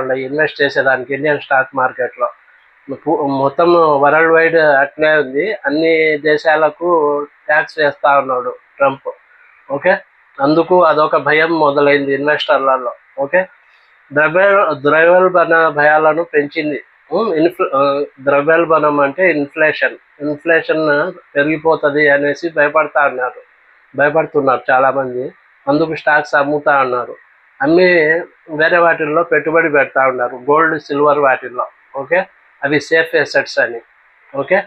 ఉన్నాయి ఇన్వెస్ట్ చేసేదానికి Indian stock మార్కెట్లో. మొత్తం వరల్డ్ వైడ్ అట్లే ఉంది. అన్ని దేశాలకు ట్యాక్స్ వేస్తా ఉన్నాడు ట్రంప్. ఓకే, అందుకు అదొక భయం మొదలైంది ఇన్వెస్టర్లలో. ఓకే, ద్రవ్యోల్బణ భయాలను పెంచింది. ద్రవ్యోల్బణం అంటే ఇన్ఫ్లేషన్ పెరిగిపోతుంది అనేసి భయపడుతున్నారు చాలామంది. అందుకు స్టాక్స్ అమ్ముతా ఉన్నారు. అమ్మి వేరే వాటిల్లో పెట్టుబడి పెడతా ఉన్నారు, గోల్డ్ సిల్వర్ వాటిల్లో. ఓకే, అవి సేఫ్ ఎసెట్స్ అని. ఓకే,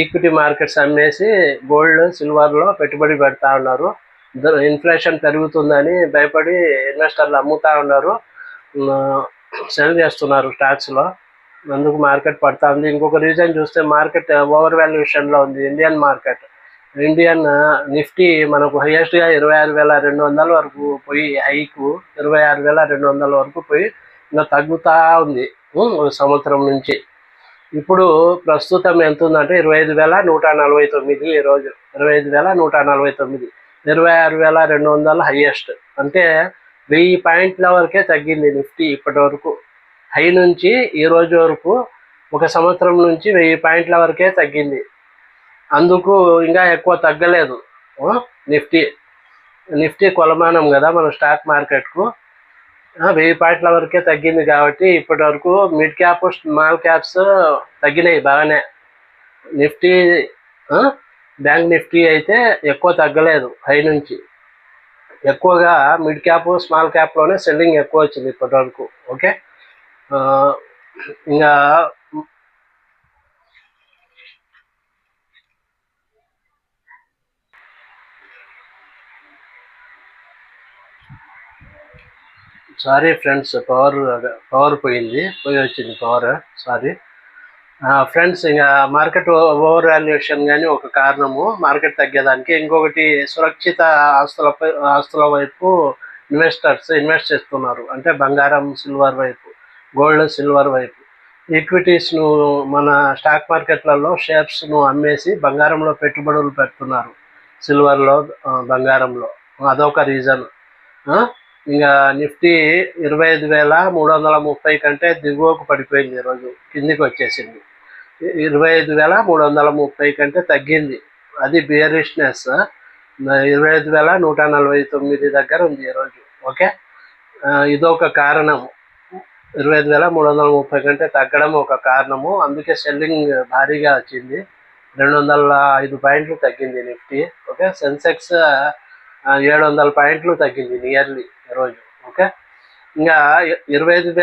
ఈక్విటీ మార్కెట్స్ అమ్మేసి గోల్డ్ సిల్వర్లో పెట్టుబడి పెడతా ఉన్నారు. ఇన్ఫ్లేషన్ పెరుగుతుందని భయపడి ఇన్వెస్టర్లు అమ్ముతా ఉన్నారు, సెల్ చేస్తున్నారు స్టాక్స్లో. అందుకు మార్కెట్ పడతా ఉంది. ఇంకొక రీజన్ చూస్తే మార్కెట్ ఓవర్ వాల్యుయేషన్లో ఉంది ఇండియన్ మార్కెట్. ఇండియన్ నిఫ్టీ మనకు హైయెస్ట్గా 26,200 వరకు పోయి, హైకు 26,200 వరకు పోయి ఇంకా తగ్గుతూ ఉంది ఒక సంవత్సరం నుంచి. ఇప్పుడు ప్రస్తుతం ఎంత ఉందంటే 25,149 ఈరోజు. 25,149, 26,200 హైయెస్ట్. అంటే 1000 పాయింట్ల వరకే తగ్గింది నిఫ్టీ ఇప్పటి వరకు. హై నుంచి ఈ రోజు వరకు ఒక సంవత్సరం నుంచి 1000 పాయింట్ల వరకే తగ్గింది. అందుకు ఇంకా ఎక్కువ తగ్గలేదు నిఫ్టీ కొలమానం కదా మన స్టాక్ మార్కెట్కు. 1000 పాయింట్ల వరకే తగ్గింది కాబట్టి ఇప్పటి వరకు మిడ్ క్యాప్ స్మాల్ క్యాప్స్ తగ్గినాయి బాగానే. నిఫ్టీ బ్యాంక్ నిఫ్టీ అయితే ఎక్కువ తగ్గలేదు హై నుంచి. ఎక్కువగా మిడ్ క్యాప్ స్మాల్ క్యాప్లోనే సెల్లింగ్ ఎక్కువ వచ్చింది ఇప్పటి వరకు. ఓకే, ఇంకా సారీ ఫ్రెండ్స్, పవర్ పోయి వచ్చింది పవర్. Sorry friends. ఇంకా మార్కెట్ ఓవర్ వాల్యుయేషన్ కానీ ఒక కారణము మార్కెట్ తగ్గేదానికి. ఇంకొకటి సురక్షిత ఆస్తుల వైపు ఇన్వెస్టర్స్ ఇన్వెస్ట్ చేస్తున్నారు. అంటే బంగారం సిల్వర్ వైపు, గోల్డ్ సిల్వర్ వైపు. ఈక్విటీస్ను మన స్టాక్ మార్కెట్లలో షేర్స్ను అమ్మేసి బంగారంలో పెట్టుబడులు పెడుతున్నారు, సిల్వర్లో బంగారంలో. అదొక రీజన్. ఇంకా నిఫ్టీ 25,330 కంటే దిగువకు పడిపోయింది, ఈరోజు కిందికి వచ్చేసింది. 25,330 కంటే తగ్గింది, అది బియరిష్నెస్. 25,149 దగ్గర ఉంది ఈరోజు. ఓకే, ఇదొక కారణము. 25,330 కంటే తగ్గడం ఒక కారణము. అందుకే సెల్లింగ్ భారీగా వచ్చింది. 205 పాయింట్లు తగ్గింది నిఫ్టీ. ఓకే, సెన్సెక్స్ 700 పాయింట్లు తగ్గింది నియర్లీ ఈరోజు. ఓకే, ఇంకా 25,000